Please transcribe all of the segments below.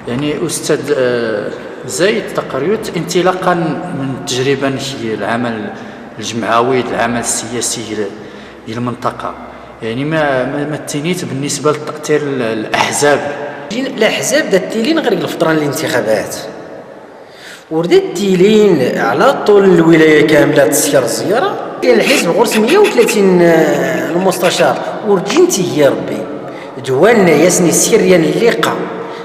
يعني أستاذ زايد تقريوت انطلاقا من التجربة العمل الجمعوي، العمل السياسي ديال المنطقة، يعني ما تنيت بالنسبة لتأثير الأحزاب. الأحزاب دات تيلين غير الفترة الانتخابات، وردات تيلين على طول الولاية كاملة تسير الزيارة. كاين الحزب غرس 130 المستشار ورجين تيجي ربي دوانا ياسني السيريان الليقة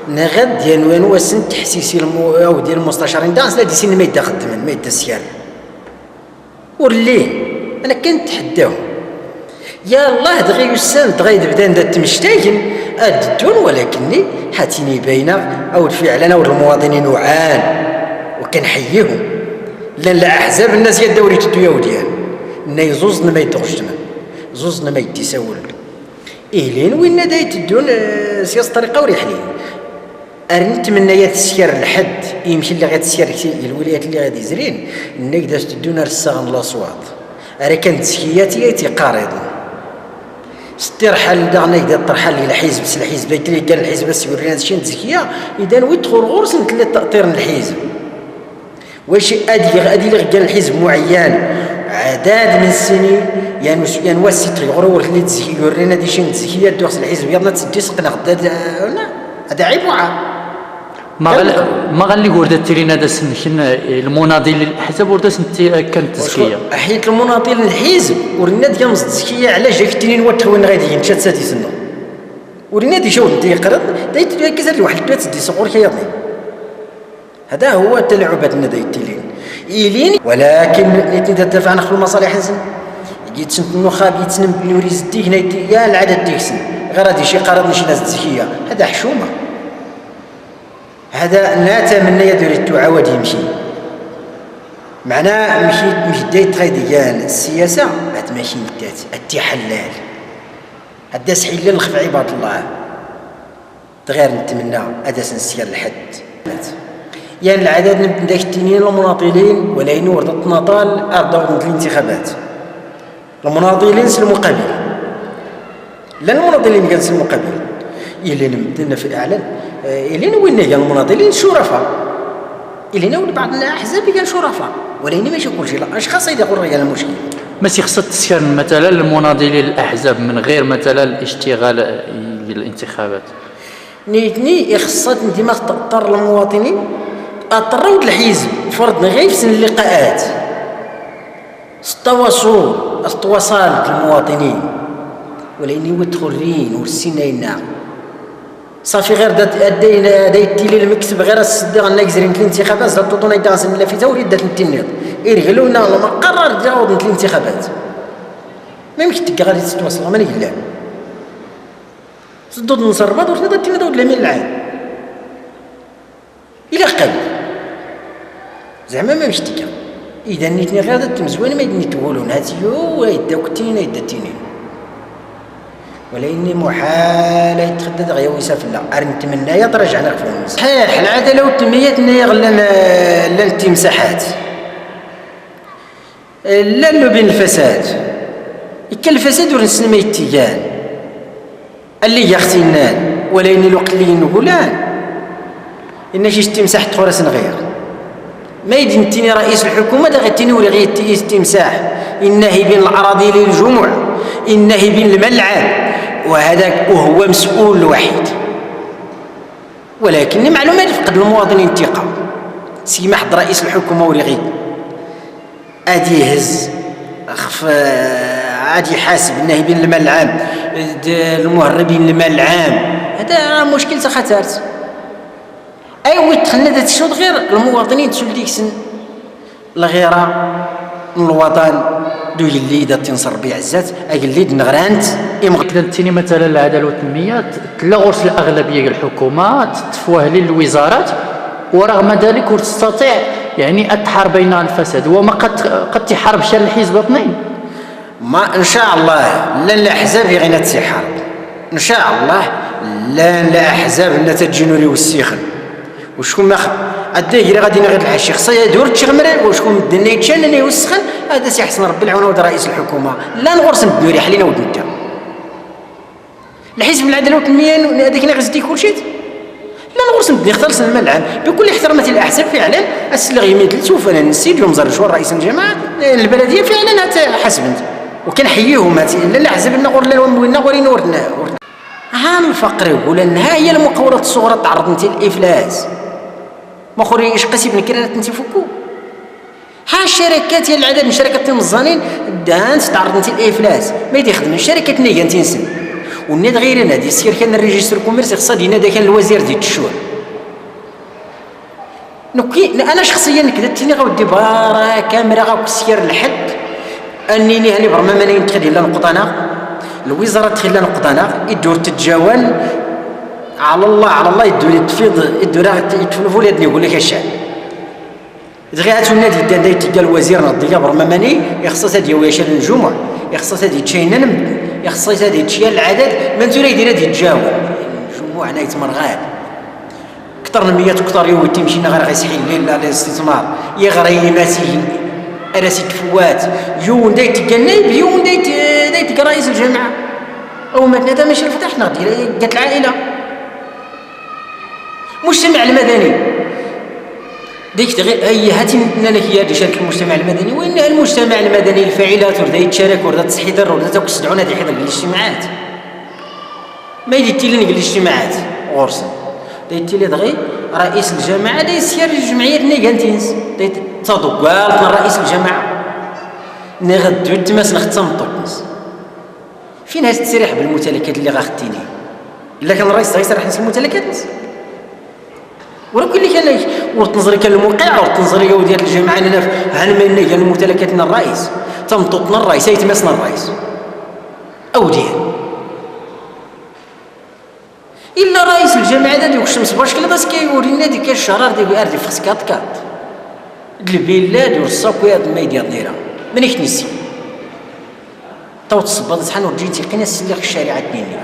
نغد ديال وانواسن تحسيسي او ديال المستشارين داس لا ديسين ما يدا خدمن ما يدا سيان ورليه انا كنتحداهم يا الله دغيا يسان دغيا بدا ندا تمشتاين ادون، ولكني حاتيني باينه او فعلا او المواطنين وعان وكنحييهم لان لا احزاب الناس يا الدوري تدويا ديال ناي زوزنا ما يدخلش تما زوزنا ما يتساول إيلين وين دايت الدون سياسة طريقة وريحلين نتمنى يا تسير الحد يمشي اللي غتسير الولايات اللي غادي يزرين نقدر تدونا رساغن الاصوات راه كانت تسكياتي تيقارضوا استرحل دغنا يقدر طرحل للحزب الحزب اللي قال الحزب بس يورينا هادشي تزكيه اذا ويدخل غرس نتلي تاطير الحزب واش ادي اللي قال الحزب معين عدد من السنين يعني واسيت غرور اللي تزكي يورينا دي شي تزكيه دوخ الحزب يلا تسدي سقنا غدا لا هذا عيب وعار ما غالي ورده تيرينا دا سنكن المناضلين للاحزاب ورده سنتي كانت تزكيه حيت المناضلين للحزب ورينا ديال التزكيه على جا كتنين وين غادي نمشي تسادي سنه ورينا دي شوف دي قرض دايت كزر واحد البيت تسدي صقور كيضني هذا هو التلعبات لنا دايتيلين إيلين، ولكن نتدافع عن المصالح الحسن جيت سنت النخاب يتسنم بنوري زدي هنا يا العدد ديكسن غير هادي شي قرض شي ناس الزكيه هذا حشومه هذا نتمنى يدير التعاود يمشي معناه مشي دايت ديال السياسه هاد ماشي ندات التي حلال هدا سحيل الخف عباد الله غير نتمنى هذا سنسير الحد يعني العدد من داك التنين المناضلين ولا ينور النضال ارضوا الانتخابات المناضلين سلموا قبيل لا المناضلين كان سلموا قبيل إلى نبدنا في الاعلان إلى وين قال المناضلين شرفاء إلى بعض الاحزاب قال شرفاء ولكن ماشي كل شيء لا اشخاص يقول راه المشكل ماشي خصها تسكر مثلا المناضلين الاحزاب من غير مثلا الاشتغال الانتخابات نيتني خصها ديما تضطر المواطنين اضطروا الحزب فرضنا غير في اللقاءات التواصل المواطنين ولاني ودخلين والسنين صافي غير دايت لي المكتب غير الصديق انا كزرين الانتخابات زرتونا يدانس لا في توريد دات التنيط يرغلونا ما قرر جاوب الانتخابات ما يمكن تلقى غادي تتواصل ما لا صدود نصربات وحنا دات داود اليمين العام الى قل زعما ما مشتكى اذا نيتني غير هذا التمزوين ما يدني تقولون هاتيو يدا كتينا يدا تينين ولا اني محال يتخدد غيا ويسافنا نتمنى يا ترجعنا في صحيح العداله والتنميه نيا لا التمساحات لا بين الفساد كان الفساد ورسل ما يتيان اللي يختنان ولا اني الوقت اللي نقولان ان شي تمساح تخرس غير ما يدنتيني رئيس الحكومه دا غتيني ولا غير تمساح انه بين الاراضي للجموع انه بين الملعب وهذاك وهو مسؤول الوحيد ولكن معلومات فقد المواطنين الثقه سيما حد رئيس الحكومه ورغي ادي يهز خف عادي يحاسب انه بين الملعب المهربين الملعب هذا مشكل خطرت ايوا تخلنا دات الشوط غير المواطنين تسول ديك السن الغيره من الوطن دو اللي دا تنصر بيه عزات اي اللي نغرانت كنتيني مثلا العداله والتنميه تلا غرس الاغلبيه ديال الحكومه تفوه للوزارات ورغم ذلك وتستطيع يعني التحار بين الفساد وما قد تحارب شر الحزب اثنين ما ان شاء الله لن الاحزاب غير تحارب ان شاء الله لن الاحزاب نتجنوري والسيخن وشكون ما ادي غير غادي غير العشي خصها يدور تشغمر وشكون دنا يتشان انه يوسخن هذا سي حسن ربي العون ود رئيس الحكومه لا نغرس الدوري حلينا ودنا الحزب العداله والتنميه هذيك اللي غزتي كلشي لا نغرس ندي خلص الملعب بكل احترامات الاحزاب فعلا السلغي ميدلتو فانا نسيت يوم زار شوار رئيس الجماعه البلديه فعلا حسبت وكنحييهم لا الاحزاب النغور لا النغورين ورنا ها الفقر يقول انها هي المقاولات الصغرى تعرض انت للافلاس ما خوري ايش قاسي بن كرات انت فكو ها الشركات هي العدد من شركات المزانين دانت تعرض انت للافلاس ما يخدم الشركات نيجا تنسن والناد غير انا دي السير كان الريجستر كوميرس خصها دينا كان الوزير ديال التشوال انا شخصيا كدتني غودي بارا كاميرا غاكسير الحد انني يعني برما ما نتخدي لا نقطانا الوزاره تخلي لا نقطانا يدور تتجاوز على الله يدور يتفيض يدور يتفلفوا لي يقول لك الشعب دغياتو النادي داي تلقى الوزير نضيا برما ماني يخصص هادي ويشال الجمعه يخصص هادي تشينن يخصص هادي تشيال العدد ما نتوري يدير هادي يتجاوب الجمعه انا يتمرغال كثر من 100 كثر يوم تمشينا غير غيسحي الليل على الاستثمار يغري ماسي راسي كفوات يوم داي تلقى النايب يوم داي تلقى رئيس الجامعه او ما هذا ماشي فتحنا قالت العائله المجتمع المدني ديك غير اي هاتي لنا هي شركه المجتمع المدني وان المجتمع المدني الفاعلات وردا يتشارك وردا تصحيدر وردا تكسدعونا دي حيضر الاجتماعات ما يديتي لنا الاجتماعات غورسن ديتي لي دغي رئيس الجامعه داي سير الجمعيات نيغانتينز تصادق قالنا رئيس الجامعه نغدو تماس نختم طوكنس فين هاد التسريح بالممتلكات اللي غاختيني الا كان الرئيس غيسرح نس الممتلكات ولكن اللي كان والتنظري كان الموقع والتنظري ديال الجامعه انا هنمنا ديال الممتلكاتنا الرئيس تمططنا الرئيس يتمسنا الرئيس او ديال الا رئيس الجامعه ديك الشمس باش كلا باش كيورينا ديك الشرار ديال اردي فخس كات البلاد والصاكويات ما يدير دايره مانيش نسي تو تصبط شحال ورجيتي قينا السلاخ الشارع الديني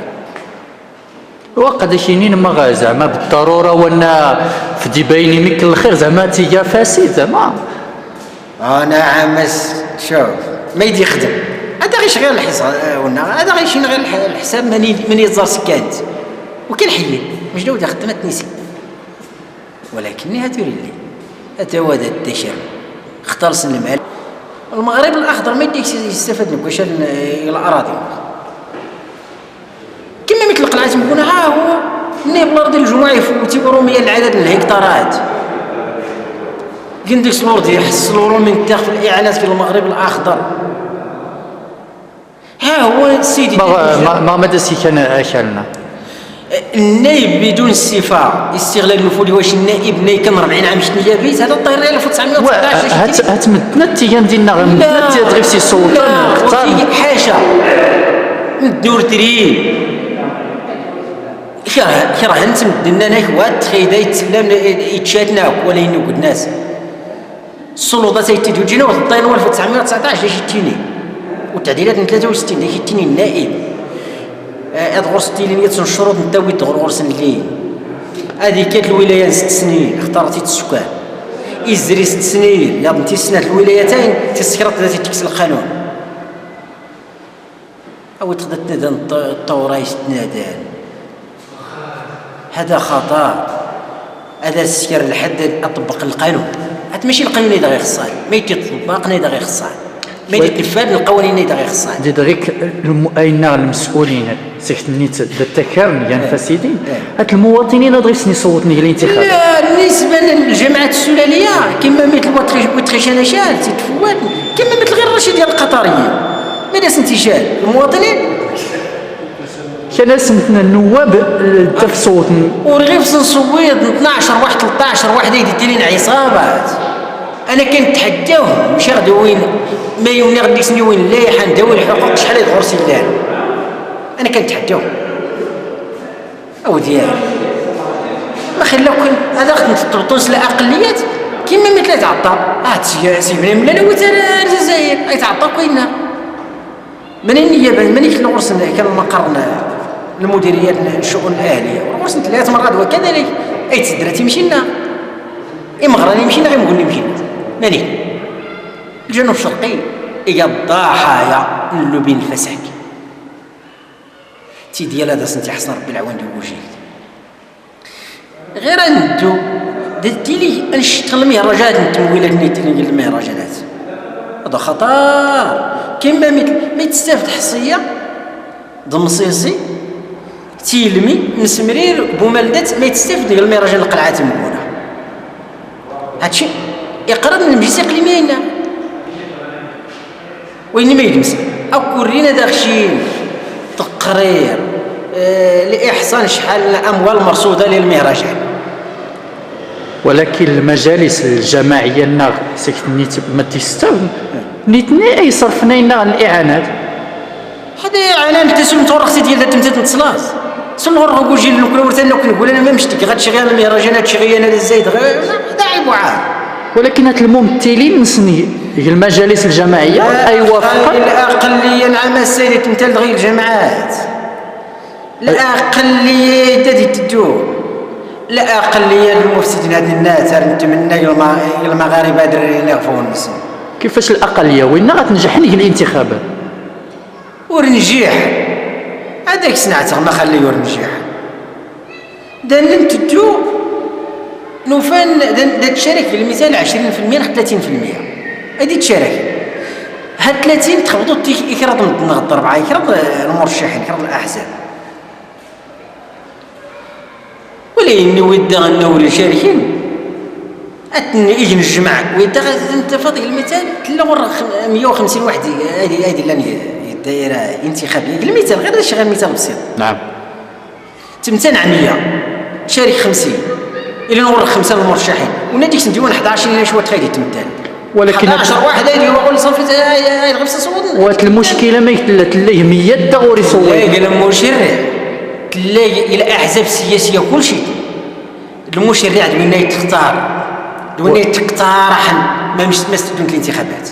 وقد شينين ما زعما بالضروره وانا في ديبايني ميك الخير زعما تيجا فاسد زعما نعم شوف ما يدي يخدم هذا غير شغال الحساب هذا غير شي غير الحساب من يزار سكانت وكنحيي مش داود خدمت نسي ولكن هاتوري لي اتوادى الدشام اختلص المال المغرب الاخضر ما يديك يستفاد منك واش الاراضي كما مثل قلعه مكونه ها هو مني بالارض الجمعه يفوتي بروميه العدد من الهكتارات كنديك سلورد يحصلوا من تاخذ الاعانات في المغرب الاخضر ها هو السيدي ما داسي كان اشالنا النائب بدون صفه استغلال النفوذ واش النائب ناي كان 40 عام شنو هي بيت هذا الطير 1919 هاتمدنا التيام ديالنا غير سي السلطان اختار حاشا ندور تري كره نتمدنا ناكوات خيدا يتسلم يتشاتنا ولا ينوك الناس السلطات يتديو جينا والطير 1919 شتيني والتعديلات من 63 شتيني النائب غرس تيلين يتنشروا نتاوي غرس الليل هذه كانت الولايه 6 سنين اختارتي السكان ازري 6 سنين يا بنتي سنه الولايتين تسكرت ذاتي تكسر القانون او تقدر تنادى الطورايش تنادى هذا خطا هذا السكر لحد اطبق القانون حتى ماشي القانون اللي غيخصها ما يتطبق اللي غيخصها ما يتنفذ القوانين اللي غيخصها دي دغيك المؤينه المسؤولين سيختنيت التكامل يعني فاسدين هاد المواطنين غيسني صوتني الانتخابات لا بالنسبه للجماعات السلاليه كما مثل وتريشان شال تتفوت كما مثل غير الرشيد ديال القطريين ما داس انتشال المواطنين كان سمتنا النواب تفصوتني ورغيف نصويد 12 واحد 13 واحد يدير لنا عصابات انا كنتحداهم ماشي غدو وين ما يومني غادي سني وين لايحه نداوي الحقوق شحال يدخل سيلان انا كنتحداهم او ديال ما خلاوكم هذا خدمه تونس الاقليات كيما مثل تعطى سيبني من انا وتا الجزائر يتعطى كاينه من النيابه مانيش الغرس كان مقرنا المديريات الشؤون الاهليه والغرس 3 مرات وكذلك اي تسدرا تيمشي لنا مغراني مشينا غير نقول مشينا مالي الجنوب الشرقي هي الضحايا من اللوبين الفساك تي ديال هذا سنتي حسن ربي العوان ديال وجهي غير ندو درتي لي نشتغل المهرجانات التمويلات ديال المهرجانات، هذا خطر. كما ما يتستافد حصيه ضمصيصي تيلمي مسمرير بومالدات ما يتستافد ديال المهرجان القلعه تمونه. هادشي يقرب من المجلس الاقليمي هنا وين ما يدمس او كورينا داكشي تقرير لاحصان شحال الاموال مرصوده للمهرجان. ولكن المجالس الجماعيه الناغ سكتنيت ما تستافد نيتني اي صرفنا الاعانات. هذا انا نتسلم تورختي ديال التمثيل نتصلاص سنور نقول جيل نقول ورثنا نقول انا ما مشتي غاتشي غير المهرجانات شي انا الزايد هذا عيب وعار. ولكن هاد الممثلين نسني المجالس الجماعيه اي وفقا الاقليه. نعم السيد تمثال غير الجماعات الاقليه تدي تدور الاقليه المفسدين هاد الناس نتمنى المغاربه درارينا يغفوا الناس. كيفاش الاقليه وين غتنجح نيك الانتخابات ورنجيح هذاك صنعته ما خليه ورنجيح دان نتدو نوفان دان تشارك في المثال 20% 30% هادي تشارك هاد 30 تخبطوا يكرض نغض 4 يكرض المرشحين يكرض الاحزاب ولا اني ودا غنولي شاركين اتني يجي نجمع ودا انت فاضي المثال تلا ورا 150 واحد هادي اللي دايره انتخابيه المثال غير شي غير مثال بسيط. نعم تمتنع عن 100 شارك 50 الى نورك 5 المرشحين وناديك نديوان 11 الى شويه تخيدي تمثال ولكن 11 واحد هادي يقول صافي هاي غير صوت وات المشكله ما يتليه 100 دغور يصوت قال المشرع تلاقي الى احزاب سياسيه كل شيء المشرع دوينا يتختار دوينا يتقترح ما استدون الانتخابات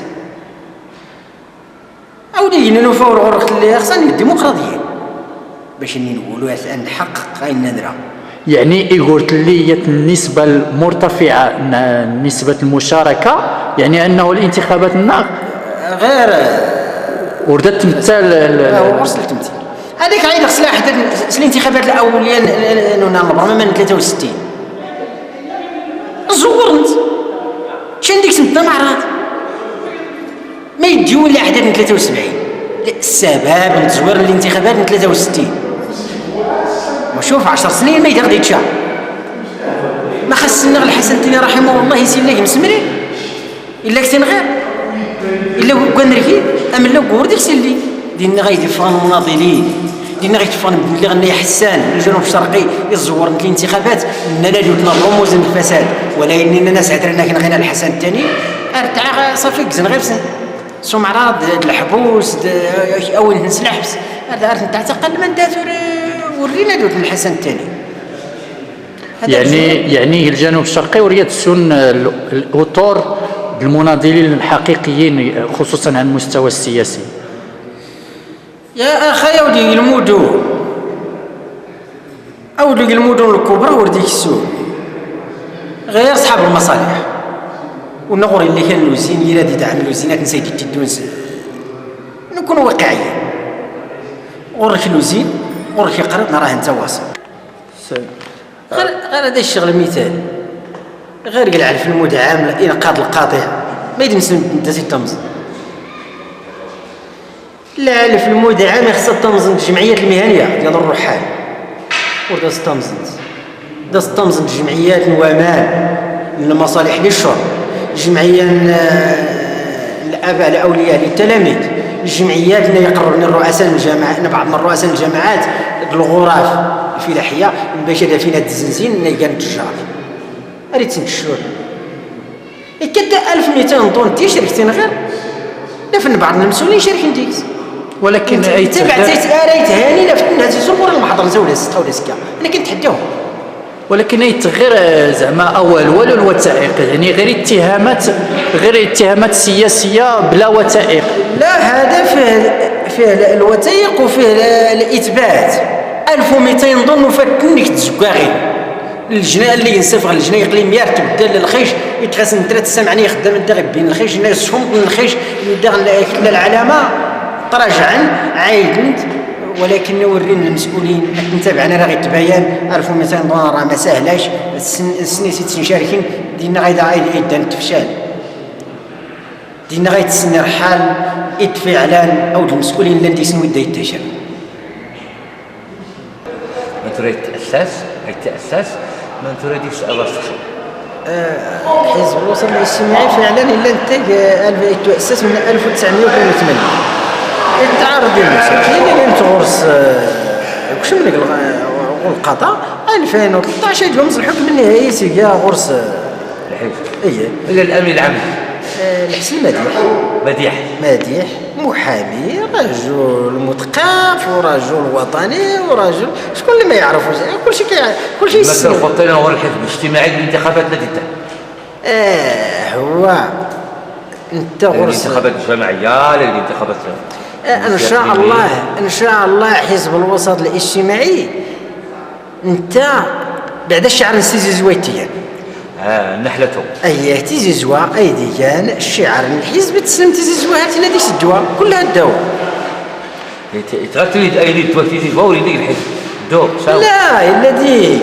عاودي نوفاو العرق اللي خصنا الديمقراطيه باش نقولوا نحقق هاي النذره. يعني قلت لي النسبه المرتفعه نسبه المشاركه يعني انه الانتخابات الناغ غير وردت تمثال وصل التمثيل هذيك عيد سلاح الانتخابات الاوليه نوفمبر من 63 زورنت شن ديك سمت معرض ما يديو ولا احداث من 73 السبب نتزور الانتخابات من 63 وشوف 10 سنين ما يدغدي يتشاف ما خصنا الحسن الثاني رحمه الله يسير ليه مسمرين الا كنت غير الا كان ركيب اما لو قور سلي دينا غايدي فان المناضلين دينا غيتفان اللي غنى حسان الجنوب الشرقي يزور الانتخابات اننا جبنا الرموز الفساد ولا اننا ناس عذرنا كنا غير الحسن الثاني ارتاح صافي كزن غير سوم عراض الحبوس او نهز الحبس هذا عرفت نتاع تقل من داتور ورينا دوت الحسن الثاني. يعني الجنوب الشرقي وريت السن الاطر المناضلين الحقيقيين خصوصا على المستوى السياسي. يا اخي ودي المدن اودي المدن الكبرى ورديك السوق غير اصحاب المصالح ونغري اللي كان لوزين اللي راه يدعم اللوزينات نسيت التونس نكونوا واقعيين ورك لوزين ورك يقرب راه انت واصل غير هذا الشغل المثال غير قلع في المدعم انقاذ القاطع ما يدمس انت تمز لا في المدعم خصها تمزن الجمعيات المهنيه ديال الرحال وردا تمزن دا تمزن الجمعيات الوامان المصالح للشرب الجمعيه الاباء الاولياء للتلاميذ الجمعيات اللي يقررون الرؤساء الجامعات بعض من رؤساء الجامعات الغرف الفلاحيه المباشره فينا الزنزين اللي كان التجار اريد تنشر كدا 1200 طن تيشركتين غير لفن بعض المسؤولين شاركين ديك ولكن اي تبع تيت هاني لفت الناس يزوروا المحاضره ولا 6 ولا 7 انا كنتحداهم ولكن غير زعما اول الوثائق يعني غير اتهامات سياسيه بلا وثائق. لا هذا فيه الوثائق وفيه الاثبات 1200 ضن وفاتنك تزكاغي الجناء اللي ينسفغ الجناء الاقليميه تبدل الخيش يتغسل 3 سمعني يخدم الدغ بين الخيش الناس هم من الخيش الدغ العلامه تراجعا عايدنت ولكن ورينا المسؤولين نتابعنا راه غيتبين عرفوا مثلا راه ما ساهلاش السنيسيت تنشاركين دينا غايدا يدان تفشال دينا غيتسنى رحال فعلا او المسؤولين اللي تيسنوا يدا يتجر ما تريد تأسس ما تريدش أبسط حزب الوسط الاجتماعي فعلا الا انتج تؤسس من 1982 تعرض للمشاكل اللي تغرس واش من القضاء 2013 جوز الحكم النهائي سيجا غرس الحزب ايه إلى الأمن العام الحسن مديح محامي رجل مثقف ورجل وطني ورجل شكون اللي ما يعرفوش كل شيء مثل خطينا هو الحزب الاجتماعي للانتخابات التي هو انت غرس الانتخابات الجماعيه للانتخابات ان شاء الله حزب الوسط الاجتماعي انت بعد الشعر نسيزي زويتيا نحلته ايه تيزي زوا ايدي كان الشعر الحزب تسلم تيزي زوا هاتي نادي الدواء كلها الدواء تريد ايدي تيزي زوا وليدي الحزب دو لا الا ديك